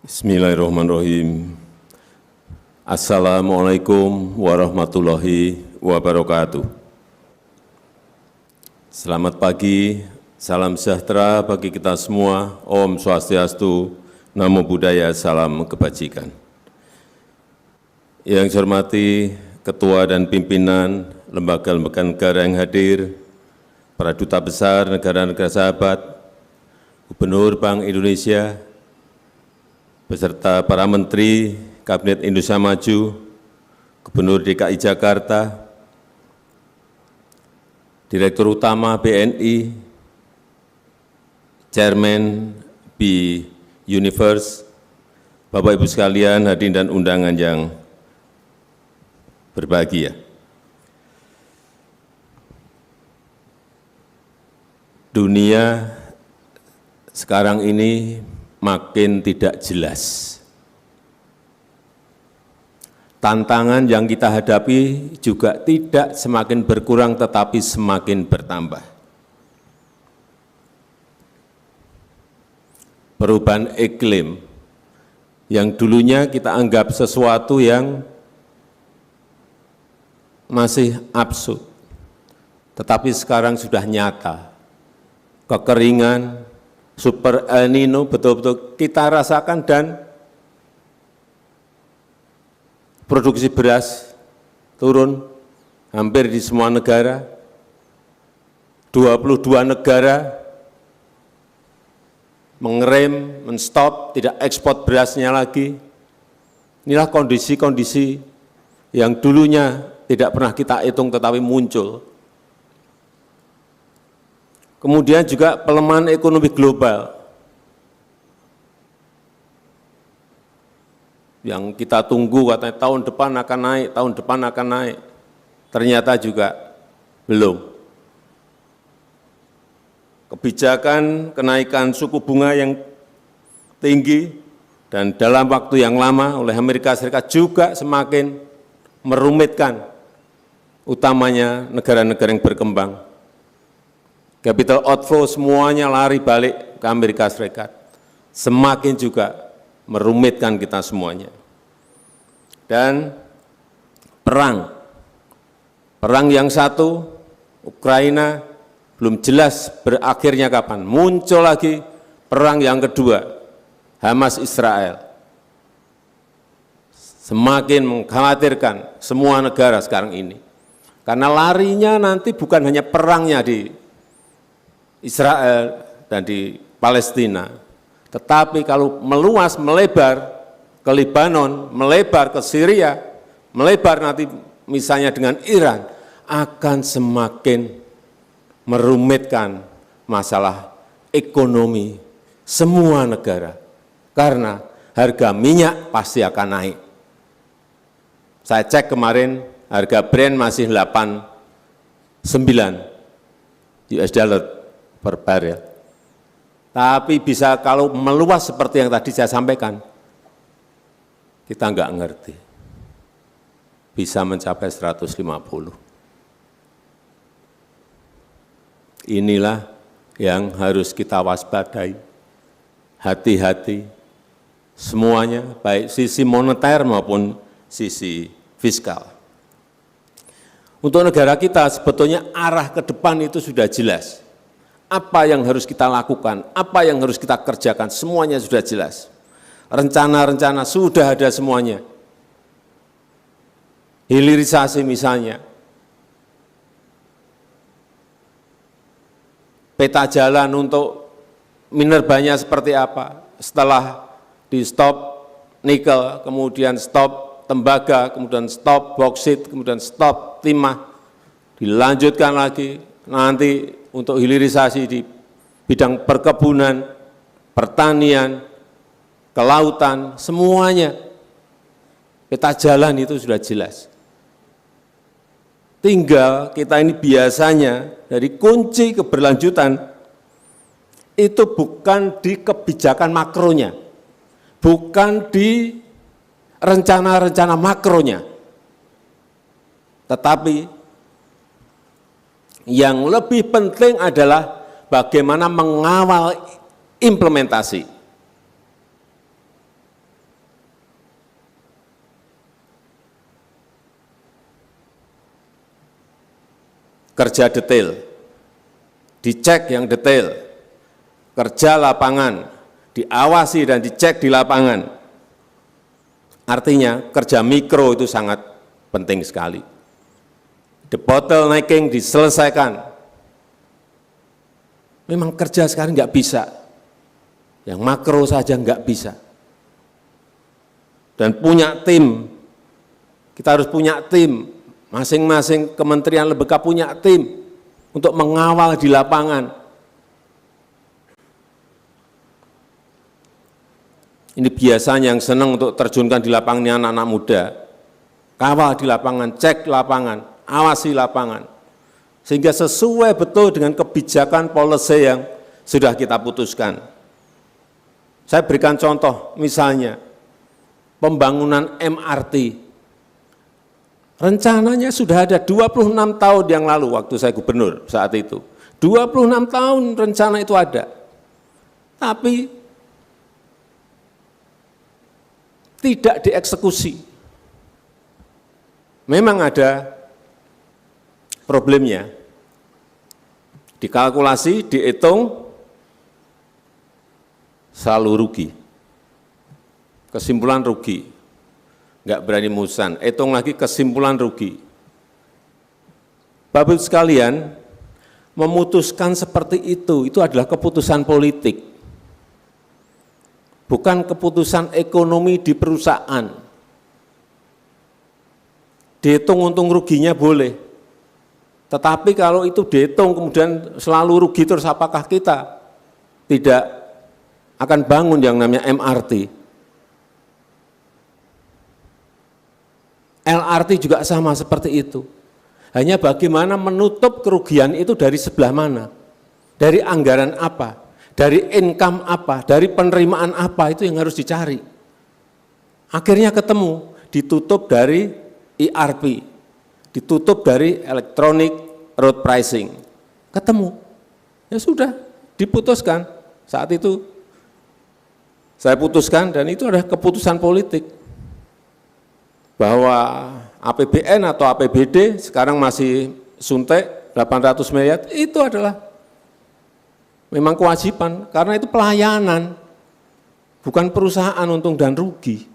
Bismillahirrahmanirrahim. Assalamualaikum warahmatullahi wabarakatuh. Selamat pagi, salam sejahtera bagi kita semua. Om Swastiastu, Namo Buddhaya, salam kebajikan. Yang saya hormati Ketua dan Pimpinan lembaga-lembaga negara yang hadir, para duta besar negara-negara sahabat, Gubernur Bank Indonesia, beserta para Menteri Kabinet Indonesia Maju, Gubernur DKI Jakarta, Direktur Utama BNI, Chairman B Universe, Bapak Ibu sekalian, hadirin dan undangan yang berbahagia. Dunia sekarang ini makin tidak jelas. Tantangan yang kita hadapi juga tidak semakin berkurang tetapi semakin bertambah. Perubahan iklim yang dulunya kita anggap sesuatu yang masih absurd, tetapi sekarang sudah nyata. Kekeringan, Super El Nino betul-betul kita rasakan dan produksi beras turun hampir di semua negara. 22 negara mengerem, menstop, tidak ekspor berasnya lagi. Inilah kondisi-kondisi yang dulunya tidak pernah kita hitung tetapi muncul. Kemudian juga pelemahan ekonomi global yang kita tunggu katanya tahun depan akan naik, tahun depan akan naik. Ternyata juga belum. Kebijakan kenaikan suku bunga yang tinggi dan dalam waktu yang lama oleh Amerika Serikat juga semakin merumitkan, utamanya negara-negara yang berkembang. Capital outflow semuanya lari balik ke Amerika Serikat. Semakin juga merumitkan kita semuanya. Dan perang yang satu, Ukraina, belum jelas berakhirnya kapan. Muncul lagi perang yang kedua, Hamas Israel. Semakin mengkhawatirkan semua negara sekarang ini. Karena larinya nanti bukan hanya perangnya di Israel dan di Palestina, tetapi kalau meluas, melebar ke Lebanon, melebar ke Syria, melebar nanti misalnya dengan Iran, akan semakin merumitkan masalah ekonomi semua negara, karena harga minyak pasti akan naik. Saya cek kemarin, harga Brent masih 89 US dollar per barel. Tapi bisa kalau meluas seperti yang tadi saya sampaikan, kita enggak ngerti. Bisa mencapai 150. Inilah yang harus kita waspadai. Hati-hati semuanya, baik sisi moneter maupun sisi fiskal. Untuk negara kita sebetulnya arah ke depan itu sudah jelas. Apa yang harus kita lakukan, apa yang harus kita kerjakan, semuanya sudah jelas. Rencana-rencana sudah ada semuanya. Hilirisasi misalnya. Peta jalan untuk minerbanya seperti apa. Setelah di stop nikel, kemudian stop tembaga, kemudian stop boksit, kemudian stop timah. Dilanjutkan lagi nanti untuk hilirisasi di bidang perkebunan, pertanian, kelautan, semuanya. Peta jalan itu sudah jelas. Tinggal kita ini biasanya dari kunci keberlanjutan itu bukan di kebijakan makronya, bukan di rencana-rencana makronya, tetapi yang lebih penting adalah bagaimana mengawal implementasi. kerja detail, dicek yang detail, kerja lapangan, diawasi dan dicek di lapangan. Artinya kerja mikro itu sangat penting sekali. Debottlenecking diselesaikan. Memang kerja sekarang nggak bisa, yang makro saja nggak bisa. Dan punya tim, kita harus punya tim, masing-masing kementerian lembaga punya tim untuk mengawal di lapangan. Ini biasanya yang senang untuk terjunkan di lapangan ini anak-anak muda. Kawal di lapangan, cek lapangan, awasi lapangan. Sehingga sesuai betul dengan kebijakan policy yang sudah kita putuskan. Saya berikan contoh, misalnya pembangunan MRT. Rencananya sudah ada 26 tahun yang lalu waktu saya gubernur saat itu. 26 tahun rencana itu ada. Tapi tidak dieksekusi. Memang ada problemnya. Dikalkulasi, dihitung, selalu rugi. Kesimpulan rugi. Enggak berani musan, hitung lagi kesimpulan rugi. Bapak-Ibu sekalian, memutuskan seperti itu adalah keputusan politik. Bukan keputusan ekonomi di perusahaan. Dihitung untung ruginya boleh. Tetapi kalau itu dihitung kemudian selalu rugi terus, apakah kita tidak akan bangun yang namanya MRT? LRT juga sama seperti itu. Hanya bagaimana menutup kerugian itu dari sebelah mana? Dari anggaran apa? Dari income apa, dari penerimaan apa, itu yang harus dicari. Akhirnya ketemu, ditutup dari ERP, ditutup dari electronic road pricing. Ketemu, ya sudah, diputuskan. Saat itu saya putuskan dan itu adalah keputusan politik. Bahwa APBN atau APBD sekarang masih suntik 800 miliar, itu adalah memang kewajiban, karena itu pelayanan, bukan perusahaan untung dan rugi.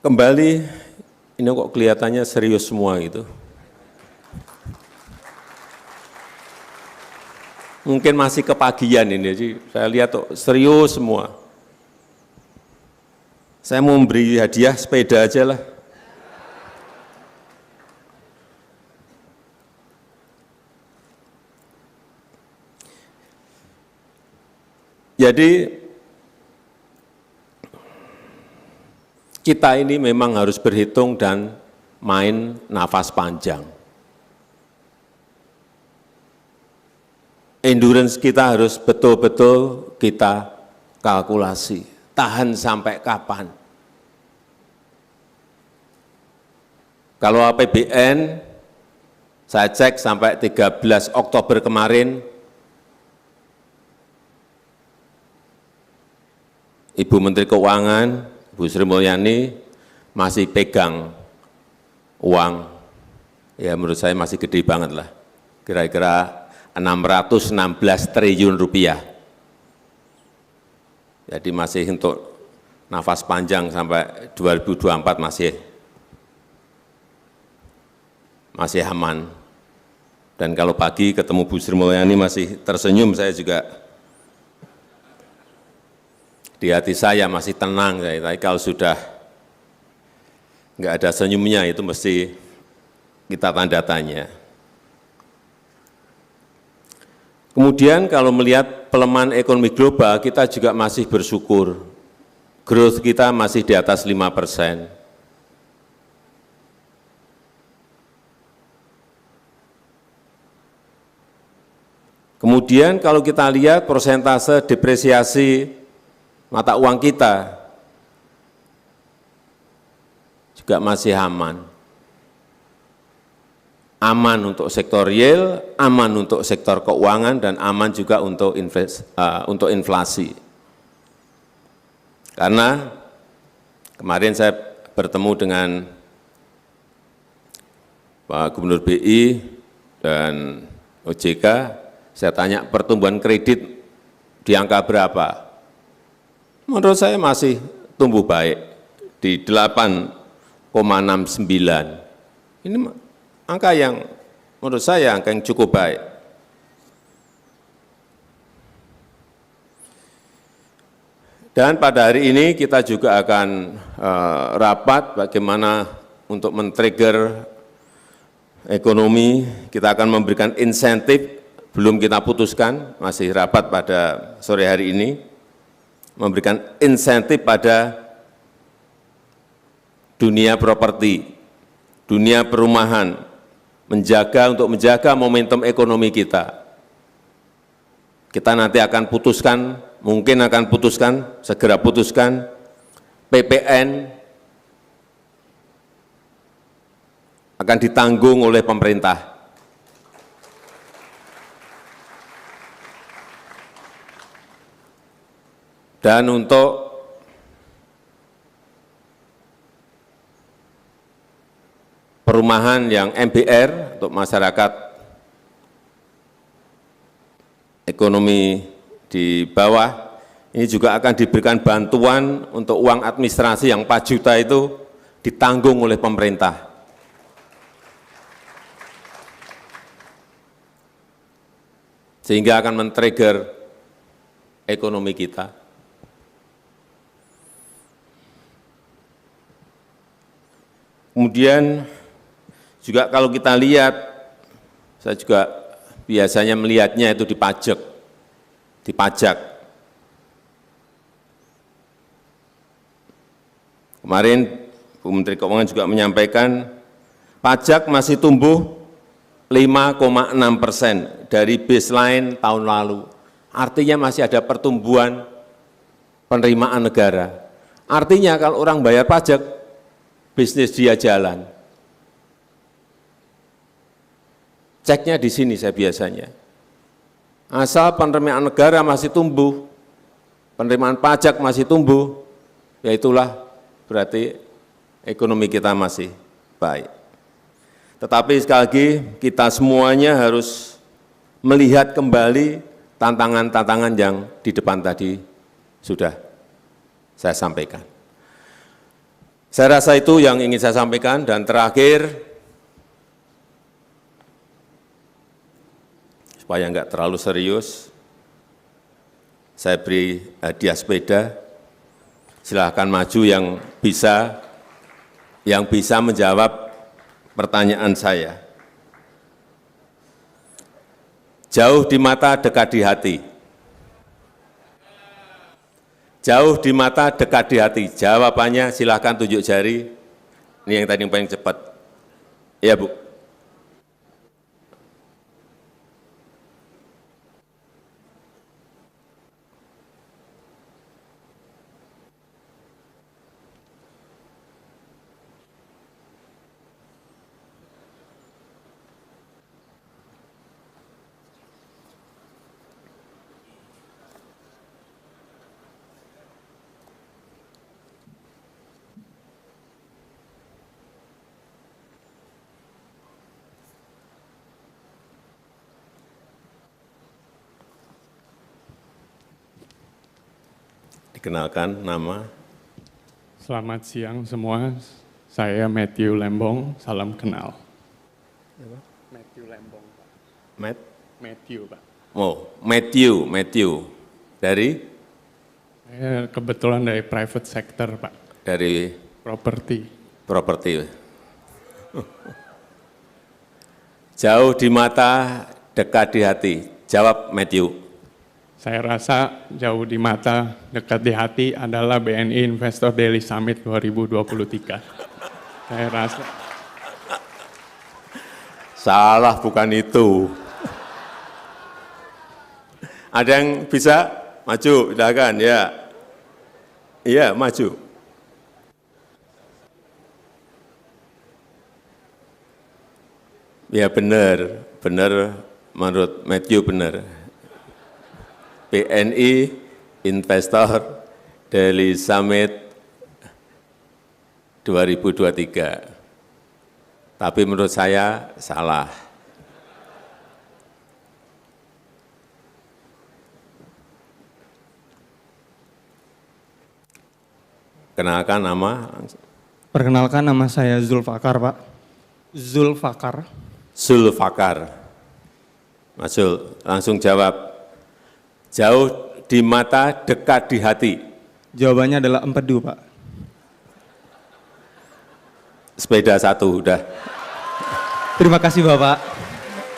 Kembali, ini kok kelihatannya serius semua gitu. Mungkin masih kepagian ini, jadi saya lihat kok serius semua. Saya mau memberi hadiah sepeda aja lah. Jadi kita ini memang harus berhitung dan main nafas panjang. Endurance kita harus betul-betul kita kalkulasi, tahan sampai kapan. Kalau APBN, saya cek sampai 13 Oktober kemarin, Ibu Menteri Keuangan, Bu Sri Mulyani, masih pegang uang, ya menurut saya masih gede banget lah, kira-kira 616 triliun rupiah. Jadi masih untuk nafas panjang sampai 2024 masih aman. Dan kalau pagi ketemu Bu Sri Mulyani masih tersenyum, saya juga di hati saya masih tenang. Tapi kalau sudah nggak ada senyumnya itu mesti kita tanda tanya. Kemudian kalau melihat pelemahan ekonomi global, kita juga masih bersyukur. Growth kita masih di atas 5%. Kemudian kalau kita lihat persentase depresiasi mata uang kita juga masih aman. Aman untuk sektor real, aman untuk sektor keuangan, dan aman juga untuk inflasi. Karena Kemarin saya bertemu dengan Pak Gubernur BI dan OJK, saya tanya pertumbuhan kredit di angka berapa? Menurut saya masih tumbuh baik di 8,69. Ini angka yang menurut saya angka yang cukup baik. Dan pada hari ini kita juga akan rapat bagaimana untuk men-trigger ekonomi. Kita akan memberikan insentif, belum kita putuskan, masih rapat pada sore hari ini, memberikan insentif pada dunia properti, dunia perumahan, untuk menjaga momentum ekonomi kita. Kita nanti akan putuskan, mungkin akan putuskan, segera putuskan, PPN akan ditanggung oleh pemerintah. Dan untuk perumahan yang MBR, untuk masyarakat ekonomi di bawah, ini juga akan diberikan bantuan untuk uang administrasi yang 4 juta itu ditanggung oleh pemerintah. Sehingga akan men-trigger ekonomi kita. Kemudian juga kalau kita lihat, saya juga biasanya melihatnya itu di pajak. Kemarin Bu Menteri Keuangan juga menyampaikan pajak masih tumbuh 5,6% dari baseline tahun lalu. Artinya masih ada pertumbuhan penerimaan negara. Artinya kalau orang bayar pajak, bisnis dia jalan. Ceknya di sini saya biasanya. Asal penerimaan negara masih tumbuh, penerimaan pajak masih tumbuh, ya itulah berarti ekonomi kita masih baik. Tetapi sekali lagi kita semuanya harus melihat kembali tantangan-tantangan yang di depan tadi sudah saya sampaikan. Saya rasa itu yang ingin saya sampaikan, dan terakhir, supaya enggak terlalu serius, saya beri hadiah sepeda. Silahkan maju yang bisa menjawab pertanyaan saya. Jauh di mata, dekat di hati. Jauh di mata, dekat di hati. Jawabannya silahkan tunjuk jari. Ini yang tadi yang paling cepat. Ya, Bu. Dikenalkan nama. Selamat siang semua, saya Matthew Lembong, salam kenal. Matthew Lembong, Pak. Matthew, Pak. Oh, Matthew. Dari? Saya kebetulan dari private sector, Pak. Dari? Properti. Jauh di mata, dekat di hati. Jawab Matthew. Saya rasa jauh di mata, dekat di hati adalah BNI Investor Daily Summit 2023. Saya rasa. Salah, bukan itu. Ada yang bisa maju, silakan ya. Iya, maju. Ya benar menurut Matthew benar. BNI Investor Daily Summit 2023. Tapi menurut saya salah. Kenalkan nama. Perkenalkan, nama saya Zulfakar, Pak. Zulfakar. Zulfakar. Mas Zul, langsung jawab. Jauh di mata, dekat di hati. Jawabannya adalah empedu, Pak. Sepeda satu, udah. Terima kasih, Bapak.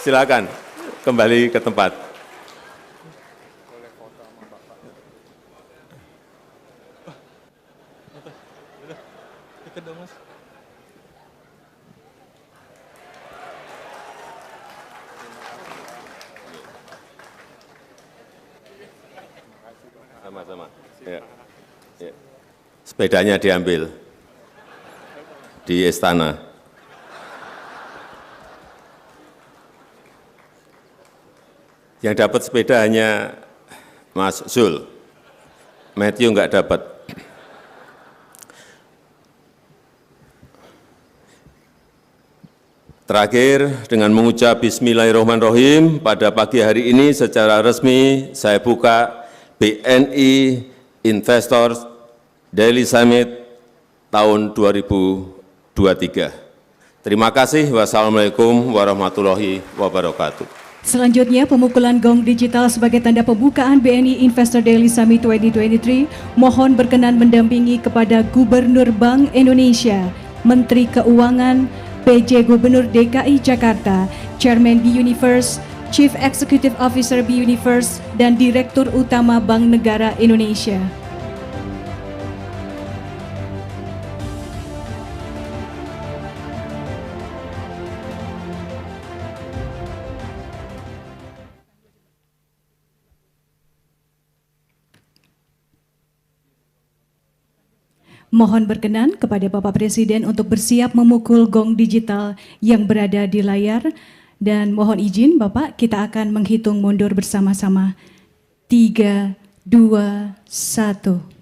Silakan kembali ke tempat. Sama-sama. Ya. Ya. Sepedanya diambil di istana. Yang dapat sepeda hanya Mas Zul. Matthew enggak dapat. Terakhir, dengan mengucap Bismillahirrahmanirrahim, pada pagi hari ini secara resmi saya buka BNI Investors Daily Summit tahun 2023. Terima kasih. Wassalamualaikum warahmatullahi wabarakatuh. Selanjutnya, pemukulan gong digital sebagai tanda pembukaan BNI Investor Daily Summit 2023. Mohon berkenan mendampingi kepada Gubernur Bank Indonesia, Menteri Keuangan, PJ Gubernur DKI Jakarta, Chairman B-Universe, Chief Executive Officer B-Universe, dan Direktur Utama Bank Negara Indonesia. Mohon berkenan kepada Bapak Presiden untuk bersiap memukul gong digital yang berada di layar. Dan mohon izin Bapak, kita akan menghitung mundur bersama-sama. 3, 2, 1.